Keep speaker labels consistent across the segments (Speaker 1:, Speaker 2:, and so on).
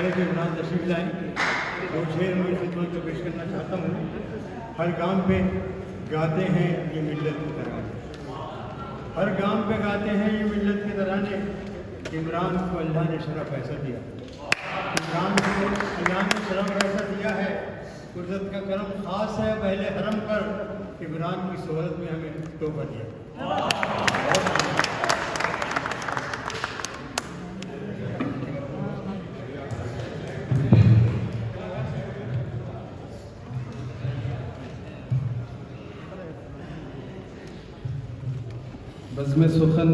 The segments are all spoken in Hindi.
Speaker 1: पहले तो इमरान तशरीफ लाएँ, दो शेर उनकी खिदमत में पेश करना चाहता हूँ। हर गांव पे गाते हैं ये मिल्लत के तराने, हर गांव पे गाते हैं ये मिल्लत के तराने। इमरान को अल्लाह ने शरफ ऐसा दिया, इमरान को अल्लाह ने शरफ ऐसा दिया है, कुदरत का करम खास है पहले हरम पर। इमरान की सोहरत में हमें तोहफा दिया।
Speaker 2: बज़्म सुखन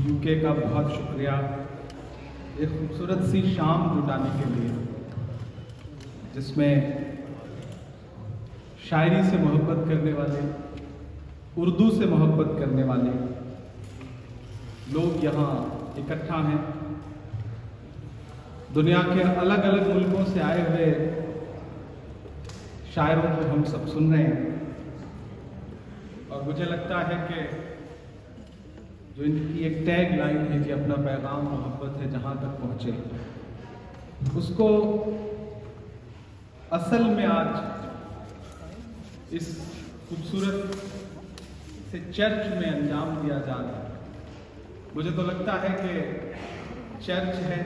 Speaker 2: यूके का बहुत शुक्रिया एक खूबसूरत सी शाम जुटाने के लिए, जिसमें शायरी से मोहब्बत करने वाले, उर्दू से मोहब्बत करने वाले लोग यहाँ इकट्ठा हैं। दुनिया के अलग अलग मुल्कों से आए हुए शायरों को हम सब सुन रहे हैं और मुझे लगता है कि जो इनकी एक टैग लाइन है कि अपना पैगाम मोहब्बत है जहाँ तक पहुँचे, उसको असल में आज इस खूबसूरत से चर्च में अंजाम दिया जा रहा है। मुझे तो लगता है कि चर्च है,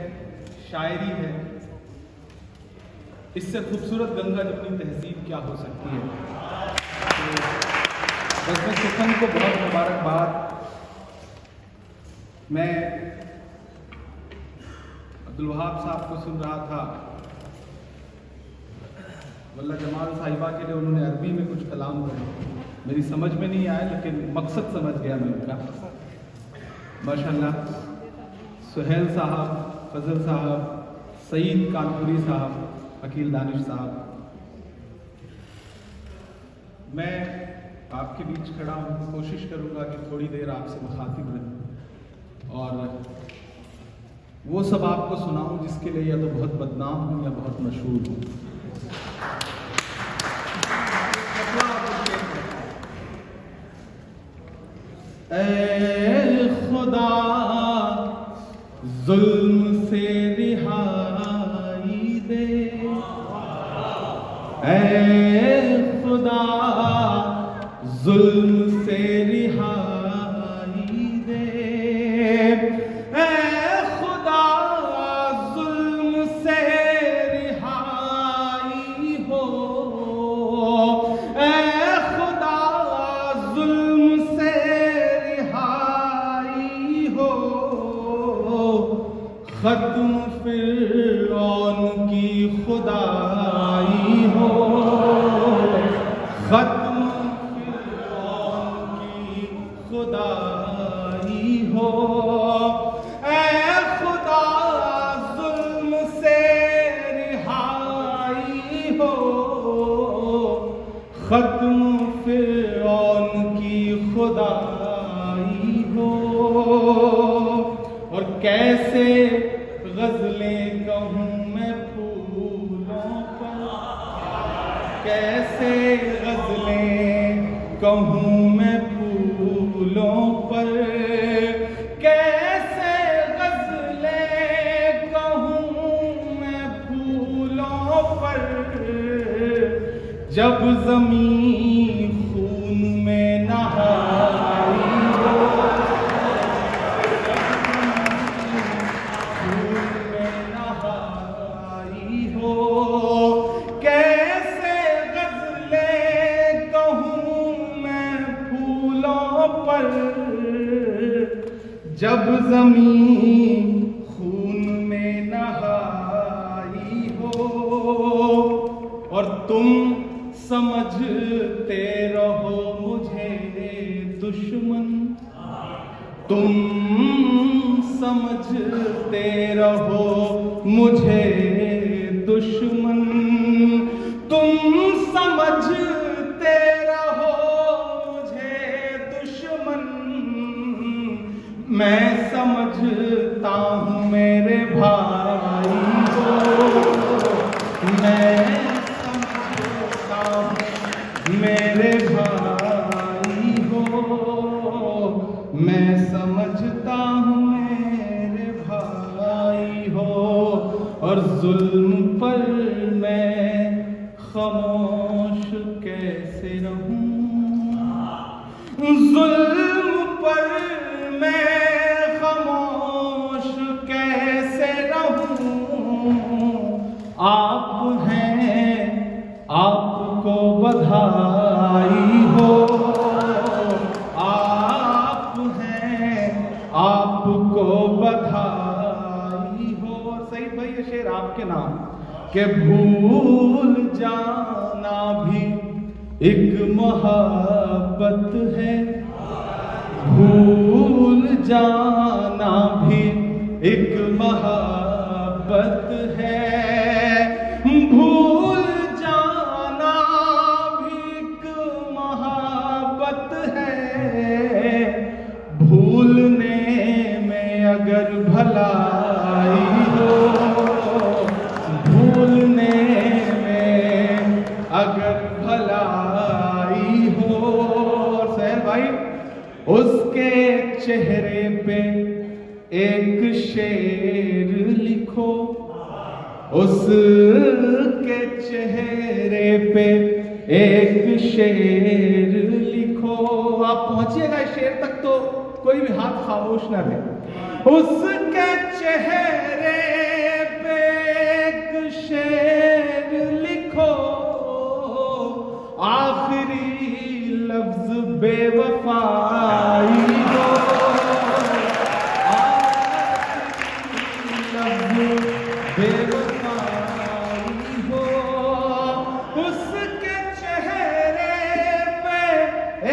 Speaker 2: शायरी है, इससे खूबसूरत गंगा जमुनी तहजीब क्या हो सकती है। तो बज़्म सुखन को बहुत मुबारकबाद। मैं अब्दुल वहाब साहब को सुन रहा था, वल्ला जमाल साहिबा के लिए उन्होंने अरबी में कुछ कलाम कहा, मेरी समझ में नहीं आया लेकिन मकसद समझ गया मैं उनका। माशाल्लाह। सुहेल साहब, फजल साहब, सईद कानपुरी साहब, अकील दानिश साहब, मैं आपके बीच खड़ा हूँ, कोशिश करूँगा कि थोड़ी देर आपसे मुखातिब रहूँ और वो सब आपको सुनाऊं जिसके लिए या तो बहुत बदनाम हूं या बहुत मशहूर हूं। ऐ खुदा जुल्म से रिहाई दे, ऐ खुदा जुल्म से रिहाई दे, ऐ खुदा जुल्म से रिहाई हो, ऐ खुदा जुल्म से रिहाई हो, खत्म फिरौन की खुदाई हो, खत्म फिरौन की खुदाई हो, ऐ खुदा जुल्म से रिहाई हो, खत्म फिरौन की खुदाई हो। और कैसे गज़लें कहूँ मैं फूलों पर, कैसे गज़लें कहूँ मैं फूलों पर, कैसे गज़लें कहूँ मैं फूलों पर, जब ज़मीं खून में नहाई हो, खून में नहाई हो, कैसे गज़लें कहूँ मैं फूलों पर, जब ज़मीं खून में नहाई हो। और तुम समझते रहो मुझे दुश्मन, तुम समझते रहो मुझे दुश्मन, तुम समझते रहो मुझे दुश्मन, मैं समझता हूँ मेरे भाई को, मैं समझता हूँ मेरे भाई हो, मैं समझता हूँ मेरे भाई हो। और खामोश कैसे रहूं, जुल्म पर मैं खामोश कैसे रहूं। आप हैं, आपको बधाई हो, आप हैं, आपको बधाई हो। सही भाई, ये शेर आपके नाम के भूल जाना भी एक मोहब्बत है, भूल जाना भी एक मोहब्बत है, भूल जाना भी एक मोहब्बत है। भूलने में अगर भलाई हो, भूलने में अगर भलाई हो। सहल भाई, उसके चेहरे पे एक शेर लिखो, उसके चेहरे पे एक शेर लिखो। आप पहुंचिएगा इस शेर तक तो कोई भी हाथ खामोश ना रहे। उसके चेहरे पे एक शेर लिखो, आखिरी लफ्ज बेवफाई हो, आखिरी लफ्ज बेवफाई हो। उसके चेहरे पे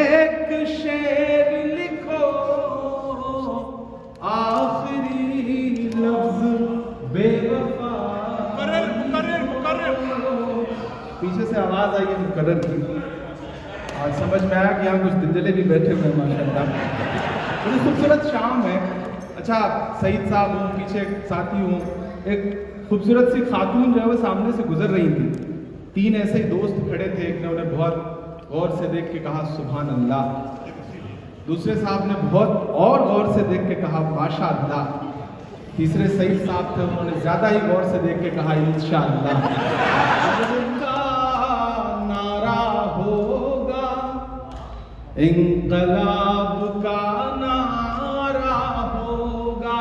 Speaker 2: एक शेर लिखो, आखिरी लफ्ज बेवफा। पीछे से आवाज आई है मुकर्रर की। आज समझ में आया कि यहाँ कुछ दिल्ली भी बैठे हुए हैं माशाल्लाह। बड़ी खूबसूरत शाम है। अच्छा, सईद साहब हूँ, पीछे साथी हूँ, एक खूबसूरत सी खातून जो है वो सामने से गुजर रही थी। तीन ऐसे ही दोस्त खड़े थे, एक ने उन्हें बहुत गौर से देख के कहा सुभान अल्लाह, दूसरे साहब ने बहुत और गौर से देख के कहा माशा अल्लाह, तीसरे सईद साहब थे, उन्होंने ज्यादा ही गौर से देख के कहा इंशाअल्लाह। नारा होगा, इंकलाब का नारा होगा,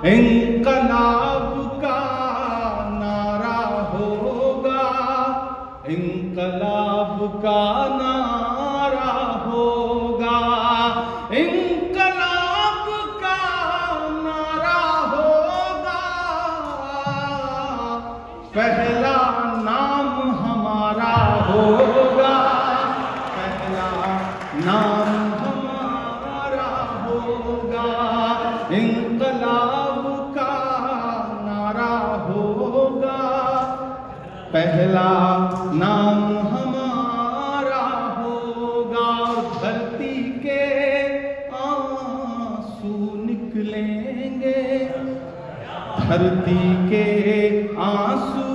Speaker 2: इंकलाब का नारा होगा, इंकलाब का नारा होगा, इंकलाब का नारा होगा। पहला नाम हमारा होगा, पहला नाम हमारा होगा, इंकलाब का नारा होगा, पहला नाम हमारा होगा। धरती के आंसू निकलेंगे, धरती के आंसू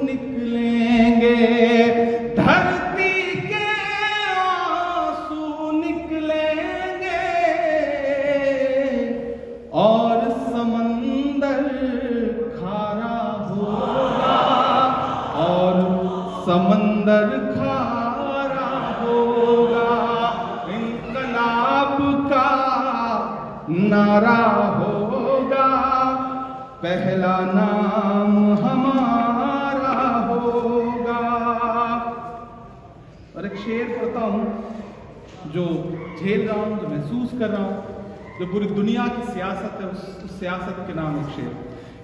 Speaker 2: निकलेंगे, धरती के आंसू निकलेंगे, और समंदर खारा होगा, और समंदर खारा होगा। इंकलाब का नारा होगा, पहला नाम हमारा होगा। और एक शेर पढ़ता हूं जो झेल रहा हूं, जो महसूस कर रहा हूं, जो पूरी दुनिया की सियासत है, उस सियासत के नाम एक शेर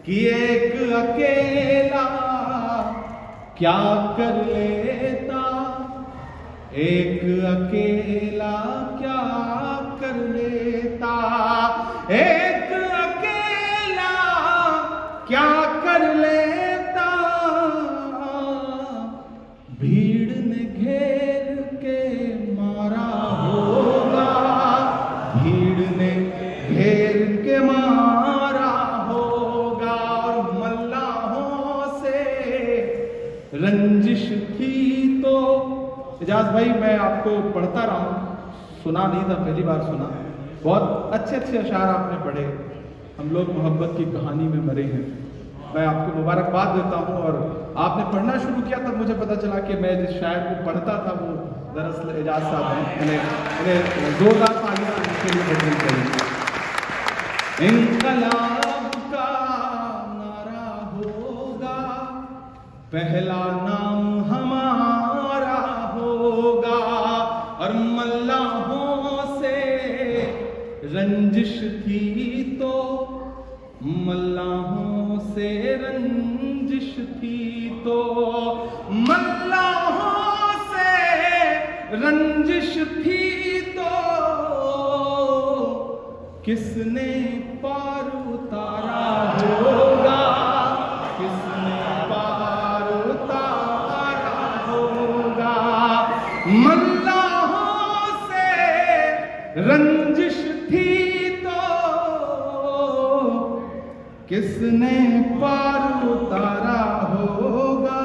Speaker 2: कि एक अकेला क्या कर लेता, एक अकेला क्या कर लेता, एक अकेला क्या कर लेता, भीड़ ने घेर के मारा होगा, भीड़ ने घेर के मारा होगा। और मल्लाहों से रंजिश थी तो इजाज भाई मैं आपको पढ़ता रहा हूँ, सुना नहीं था, पहली बार सुना। बहुत अच्छे अच्छे अशार आपने पढ़े। हम लोग मोहब्बत की कहानी में मरे हैं, मैं आपको मुबारकबाद देता हूँ। और आपने पढ़ना शुरू किया तब मुझे पता चला कि मैं जिस शायर को पढ़ता था वो दरअसल एजाज साहब हैं। इन्हें जोरदार तालियां इनके लिए बजनी चाहिए। इंकलाब का नारा होगा, पहला नाम हमारा होगा, और मल्लाहों से रंजिश थी तो, मल्लाहों से रंजिश थी तो, मल्लाहों से रंजिश थी तो, किसने पार उतारा होगा, किसने पार उतारा होगा। मल्लाहों से रंजिश थी तो, किसने पार उतारा होगा,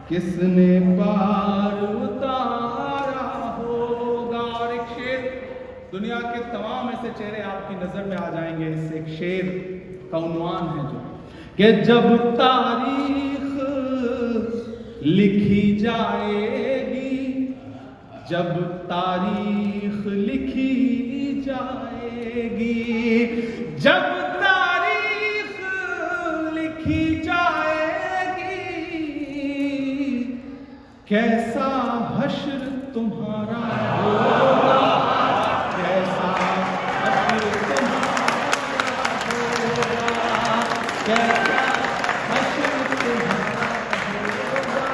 Speaker 2: किसने पार उतारा होगा। और एक शेर, दुनिया के तमाम ऐसे चेहरे आपकी नजर में आ जाएंगे। इस एक शेर का उन्वान है जो कि जब तारीख लिखी जाएगी, जब तारीख लिखी जाएगी, जब तारीख लिखी जाएगी, कैसा हश्र तुम्हारा होगा, कैसा हश्र तुम्हारा होगा, कैसा हश्र तुम्हारा होगा,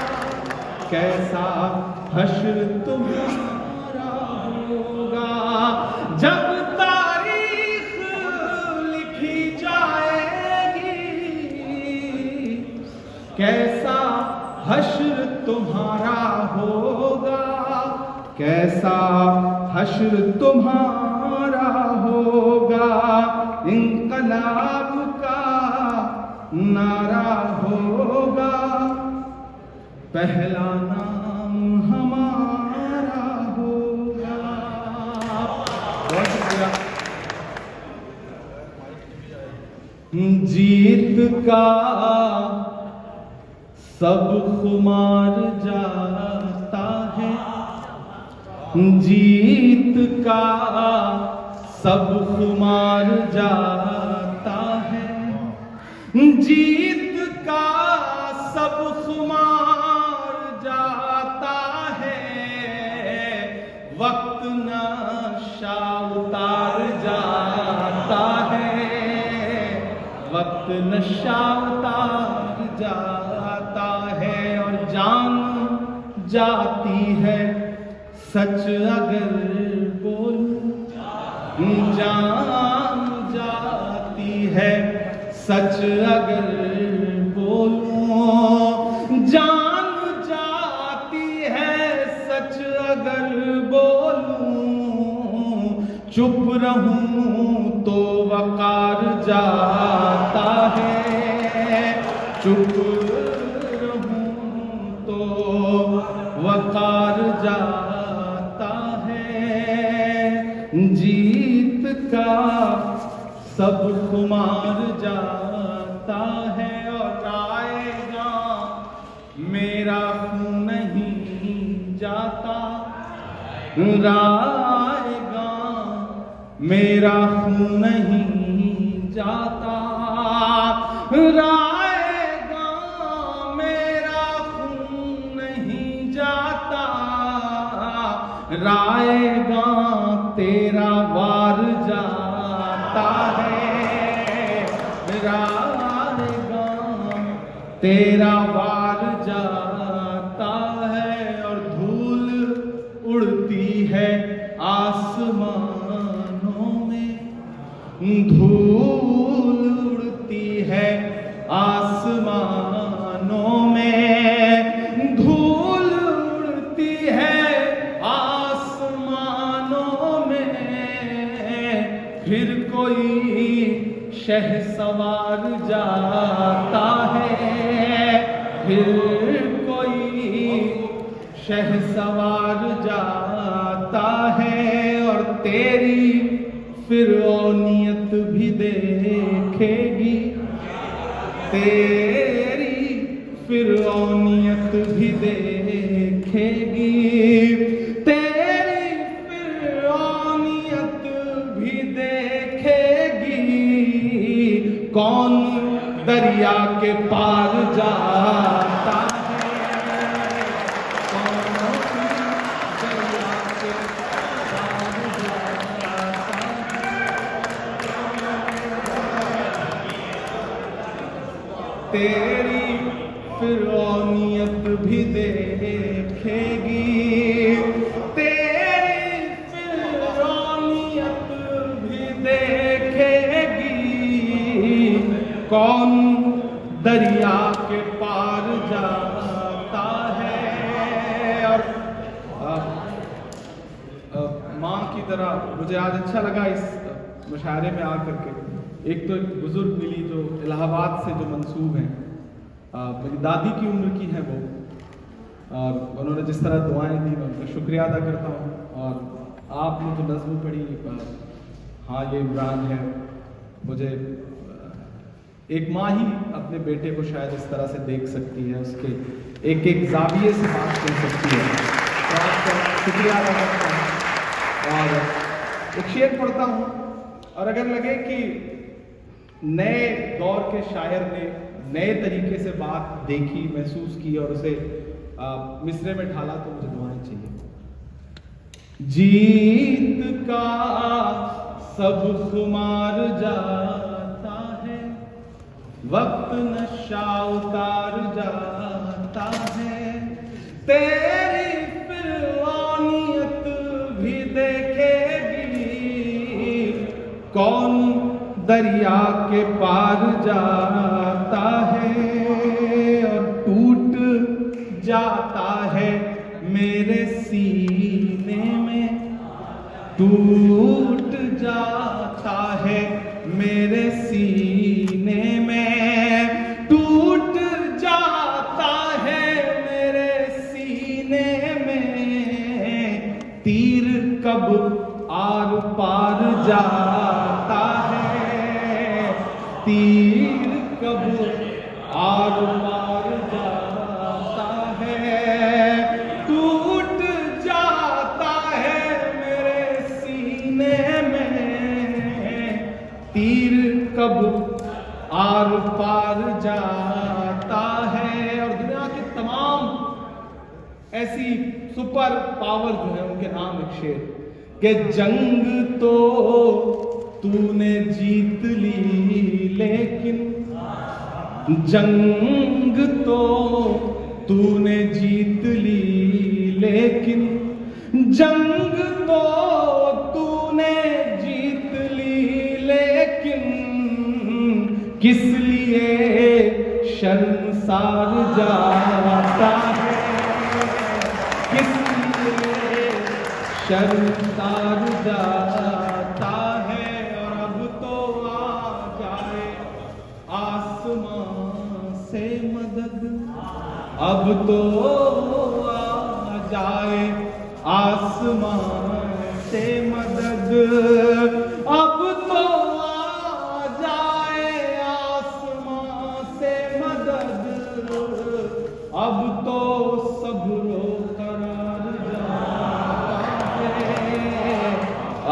Speaker 2: कैसा हश्र तुम्हारा होगा। जब तारीख लिखी जाएगी, कैसा हश्र तुम्हारा होगा, कैसा हश्र तुम्हारा होगा। इंकलाब का नारा होगा, पहला नाम हमारा होगा। बहुत शुक्रिया। जीत का सब खुमार जाता है, जीत का सब खुमार जाता है, जीत का सब खुमार जाता है, वक्त नशा उतार जाता है, वक्त नशा उतार जाता है। और जान जाती है सच अगर बोलूं, जान जाती है सच अगर बोलूं, जान जाती है सच अगर बोलूं, चुप रहूं तो वकार जाता है, चुप रहूं तो वकार जाता है। जीत का सब खुमार जाता है, और आएगा मेरा खून नहीं जाता, आएगा मेरा खून नहीं जाता, आएगा मेरा खून नहीं जाता, राएगा तेरा वार जाता है, राएगा तेरा वार जाता है। और धूल उड़ती है आसमानों में, धूल उड़ती है आसमानों में, धूल उड़ती है आसमानों में, फिर कोई शहसवार जाता है, फिर कोई शहसवार जाता है। और तेरी फिरौनियत भी देखेगी, तेरी फिरौनियत भी देखेगी, तेरी फिरौनियत भी देखेगी। कौन दरिया के पार जाता है, कौन दरिया के पार जाता है। तेरी फिरौनियत भी देखेगी, तेरी फिरौनियत भी देखेगी। कौन दरिया के पार जाता है। और माँ की तरह मुझे आज अच्छा लगा इस मुशायरे में आकर के। एक तो एक बुजुर्ग मिली जो इलाहाबाद से जो मंसूब हैं, मेरी दादी की उम्र की है वो, और उन्होंने जिस तरह दुआएं दी मैं उनका शुक्रिया अदा करता हूँ। और आपने जो नज़्म पढ़ी, हाँ ये इमरान है, मुझे एक माँ ही अपने बेटे को शायद इस तरह से देख सकती है, उसके एक एक जाविये से बात कर सकती है। तो आपका शुक्रिया अदा करता हूँ। और एक शेर पढ़ता हूँ, और अगर लगे कि नए दौर के शायर ने नए तरीके से बात देखी, महसूस की और उसे मिसरे में ढाला, तो मुझे दुआएं चाहिए। जीत का सब खुमार जाता है, वक्त नशा उतार जाता है। तेरी फिरौनियत भी देखेगी, कौन दरिया के पार जाता है। और टूट जाता है मेरे सीने में, टूट जाता है मेरे सीने में, टूट जाता है मेरे सीने में। तीर कब आर पार जाता है, तीर कब आर पार जाता है। टूट जाता है मेरे सीने में, तीर कब आर पार जाता है। और दुनिया के तमाम ऐसी सुपर पावर जो है उनके नाम एक शेर कि जंग तो तूने जीत ली, लेकिन जंग तो तूने जीत ली, लेकिन जंग तो तूने जीत ली, लेकिन किस लिए शर्मसार जाता है, किस लिए शर्मसार जाता है। और अब तो आ जाए आसमां से मदद, अब तो आ जाए आसमां से मदद, अब तो आ जाए आसमां से मदद। अब तो सब्रो करार जाता है,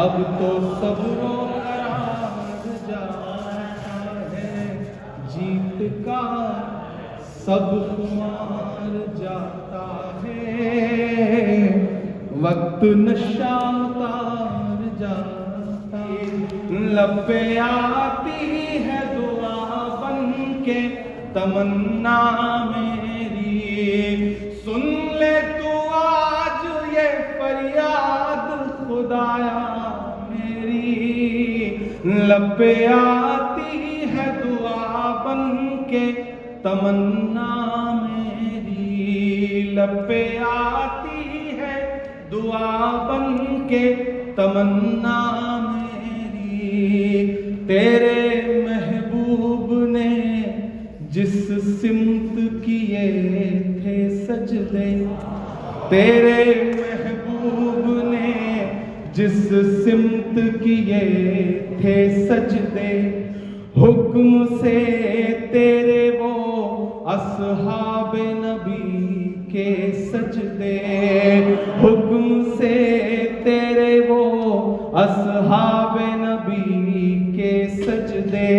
Speaker 2: अब तो सब्रो करार जाता है। जीत का सब खुमार जाता है, वक्त नशा उतार जाता है। लब पे आती है दुआ बन के तमन्ना मेरी, सुन ले तू आज ये फरियाद खुदाया मेरी। लब पे आती है दुआ बन के तमन्ना मेरी, लब पे आती है दुआ बन के तमन्ना मेरी। तेरे महबूब ने जिस सिमत किए थे सजदे, तेरे महबूब ने जिस सिमत किए थे सजदे, हुक्म से तेरे वो असहाबे नबी के सजदे, हुक्म से तेरे वो असहाबे नबी के सजदे,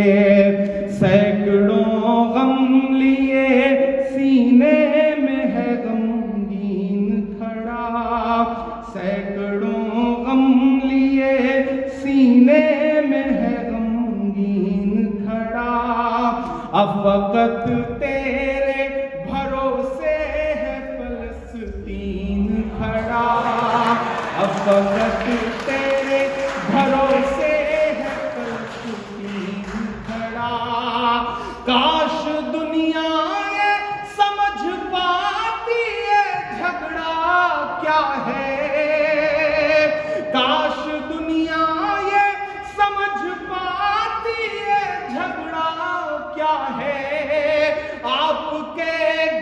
Speaker 2: सैकड़ों गम लिए सीने में है गमगीन खड़ा, सैकड़ों गम लिए सीने में है गमगीन खड़ा, अब वक़्त तेरे भरोसे है फलस्तीन खड़ा, अब वक़्त तेरे भरोसे है फलस्तीन खड़ा। काश दुनिया ये समझ पाती है झगड़ा क्या है, काश दुनिया ये समझ पाती है झगड़ा क्या है, आपके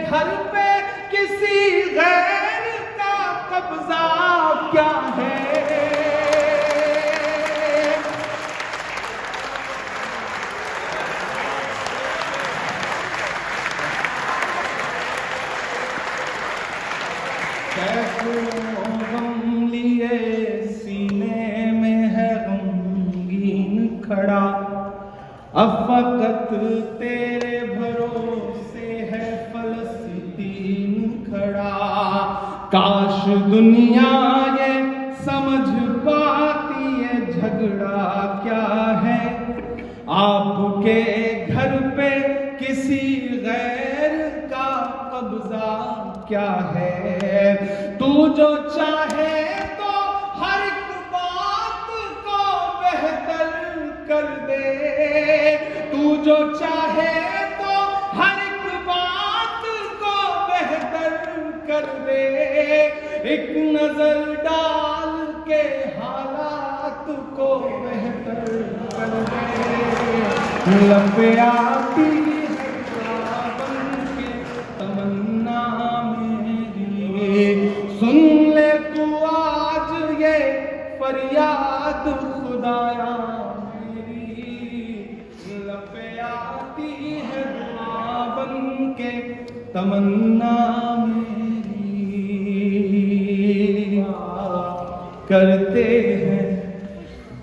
Speaker 2: घर पे किसी गैर का कब्जा क्या है। सैकड़ों गम लिए सीने में है गमगीन खड़ा, अब वक़्त तेरे भरोसे है फलस्तीन खड़ा। काश दुनिया ये समझ पाती है झगड़ा क्या है, आपके घर पे किसी गैर का कब्जा क्या है। तू जो चाहे तो हर एक बात को बेहतर कर दे, तू जो चाहे तो हर एक बात को बेहतर कर दे, एक नजर डाल के हालात को बेहतर कर दे। लपे आती है बन के तमन्ना मेरी, सुन ले तू आज ये फरियाद खुदाया मेरी, लपे आती है दुआ बन के तमन्ना मेरी। करते हैं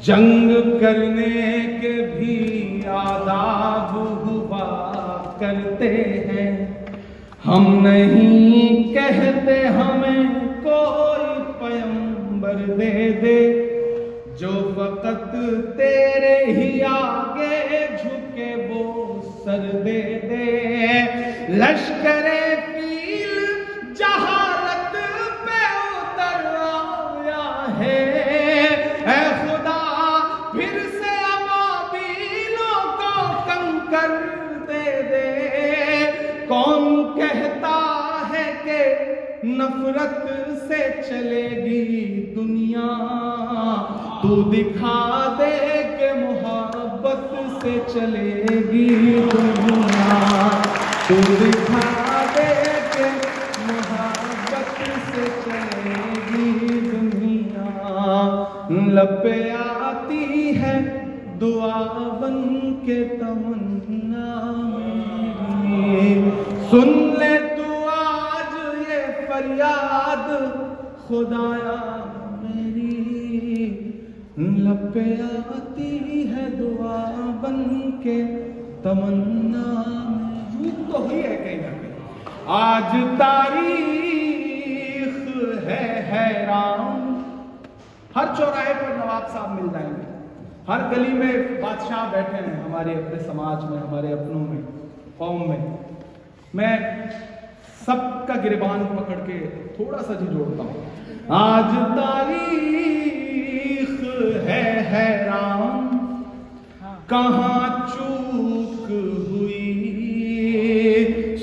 Speaker 2: जंग करने के भी आदाब हुआ करते हैं, हम नहीं कहते हमें कोई पैगंबर दे दे, जो वक़्त तेरे ही आगे झुके वो सर दे दे। लश्करे फील जहालत पे उतर आया है, ऐ खुदा फिर से अबाबीलों को कंकर दे दे। कौन कहता है कि नफरत से चलेगी दुनिया, तू दिखा दे के मोहब्बत से चलेगी दुनिया, तू दिखा दे के मोहब्बत से चलेगी दुनिया। लपे आती है दुआ बन के तमन्ना मेरी, सुन ले तू आज ये फरियाद खुदाया मेरी। लपे आती है दुआ बन के तमन्ना मेरी। तो ही है कहीं ना कहीं आज तारीख है हैरान, हर चौराहे पर नवाब साहब मिल जाएंगे, हर गली में बादशाह बैठे हैं हमारे अपने समाज में, हमारे अपनों में, कौम में। मैं सबका गिरबान पकड़ के थोड़ा सा जी जोड़ता हूं। आज तारीख है हैरान, कहां चूक हुई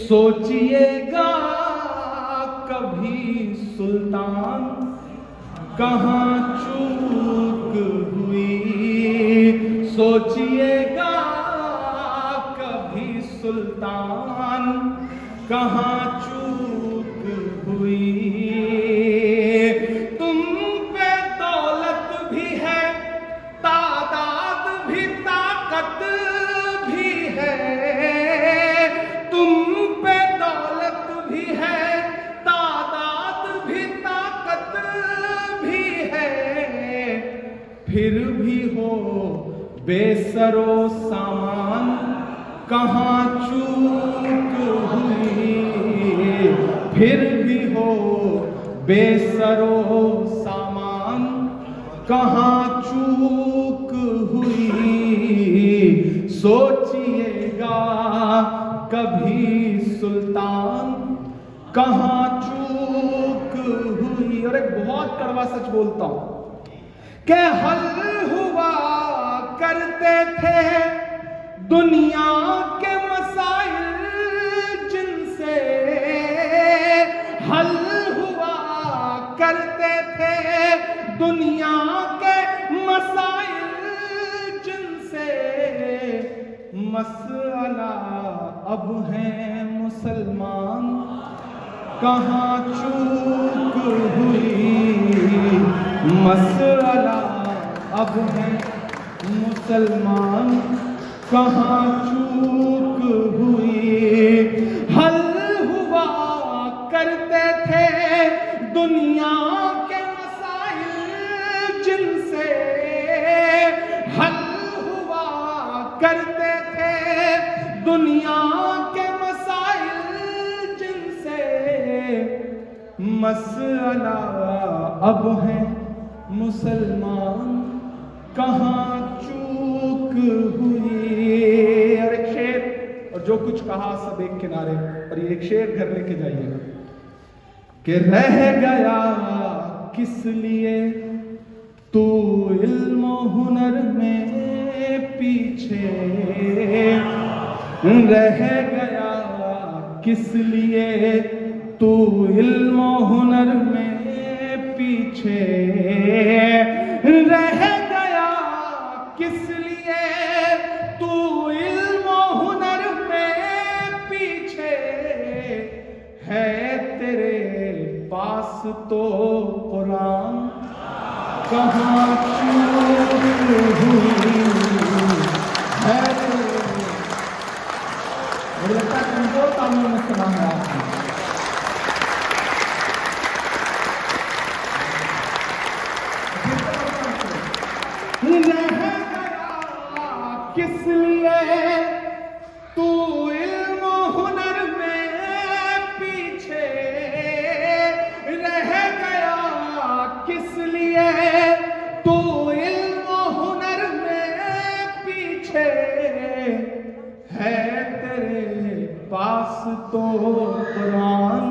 Speaker 2: सोचिएगा कभी सुल्तान, कहां चूक हुई सोचिएगा कभी सुल्तान, कहां चूक हुई। तुम पे दौलत भी है, तादाद भी, ताकत फिर भी हो बेसरो सामान, कहाँ चूक हुई, फिर भी हो बेसरो सामान, कहाँ चूक हुई। सोचिएगा कभी सुल्तान, कहाँ चूक हुई। और एक बहुत कड़वा सच बोलता हूं कि हल हुआ करते थे दुनिया के मसाइल जिनसे, हल हुआ करते थे दुनिया के मसाइल जिनसे, मसला अब है मुसलमान, कहाँ चूक हुई। मसला अब है मुसलमान, कहाँ चूक हुई। हल हुआ करते थे दुनिया के मसाइल जिनसे, हल हुआ करते थे दुनिया के मसाइल जिनसे, मसला अब है मुसलमान, कहाँ चूक हुई। और एक शेर, और जो कुछ कहा सब एक किनारे, और ये एक शेर घर लेके जाइएगा कि रह गया किस लिए तू इल्म हुनर में पीछे, रह गया किस लिए तू इल्म हुनर में पीछे, रह गया किस लिए तू इल्म हुनर में पीछे, है तेरे पास तो कुरान, कहाँ चूक हुई। है मुझे लगता है कमजोर कानून में सुना है आपने। किस लिए तू इल्म हुनर में पीछे, रह गया किस लिए तू इल्म हुनर में पीछे, है तेरे पास तो कुरान,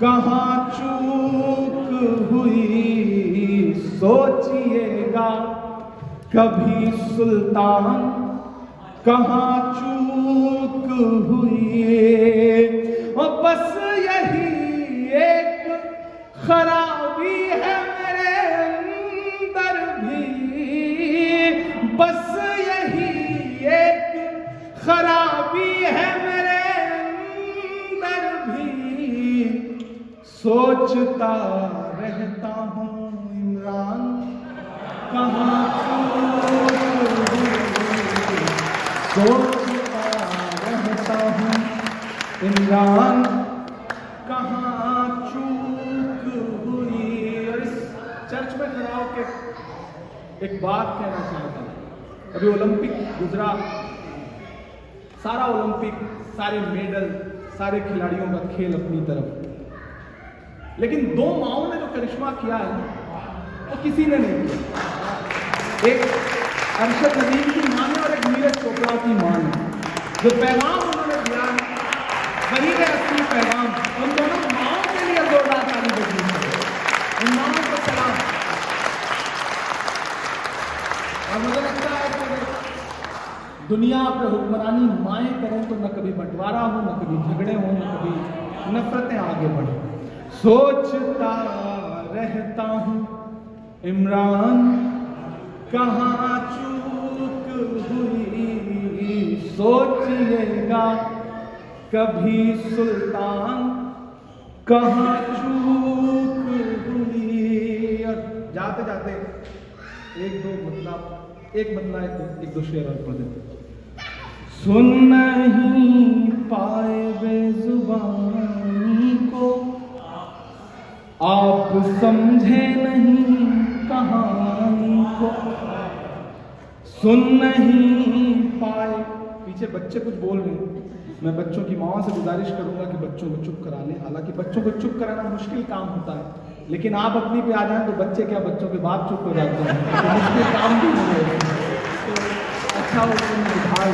Speaker 2: कहाँ चूक हुई। सोचिएगा कभी सुल्तान, कहाँ चूक हुई। और बस यही एक खराबी है मेरे अंदर भी, बस यही एक खराबी है मेरे अंदर भी, सोचता रहता हूँ इमरान, कहाँ सोचता रहता हूँ इमरान, कहाँ चूक हुई। और इस चर्च में खड़ा होकर एक बात कहना चाहता हूँ। अभी ओलंपिक गुजरा, सारा ओलंपिक, सारे मेडल, सारे खिलाड़ियों का खेल अपनी तरफ, लेकिन दो माओं ने जो करिश्मा किया है वो किसी ने नहीं किया। एक अरशद नदीम की मां ने और एक नीरज चोपड़ा की मां ने। जो पैगाम उन्होंने दिया है वही है असली पैगाम। उन दोनों माओं के लिए जोरदार ताली बजनी है, उन माओं को सलाम। और मुझे लगता है कि दुनिया पर हुक्मरानी माएँ करें तो न कभी बंटवारा हो, न कभी झगड़े हो, न कभी नफरतें आगे बढ़े। सोचता रहता हूँ इमरान, कहाँ चूक हुई। सोचिएगा कभी सुल्तान, कहाँ चूक हुई। और जाते जाते एक दो शेर और पढ़ देते। सुन नहीं पाए बेजुबानी को, आप समझे नहीं कहानी को सुन नहीं पाए। पीछे बच्चे कुछ बोल रहे हैं, मैं बच्चों की माँ से गुजारिश करूंगा कि बच्चों को चुप करा लें। हालांकि बच्चों को चुप कराना मुश्किल काम होता है, लेकिन आप अपनी पे आ जाएं तो बच्चे क्या, बच्चों के बाप चुप हो जाते हैं, तो मुश्किल काम भी नहीं है। तो अच्छा वो सुधार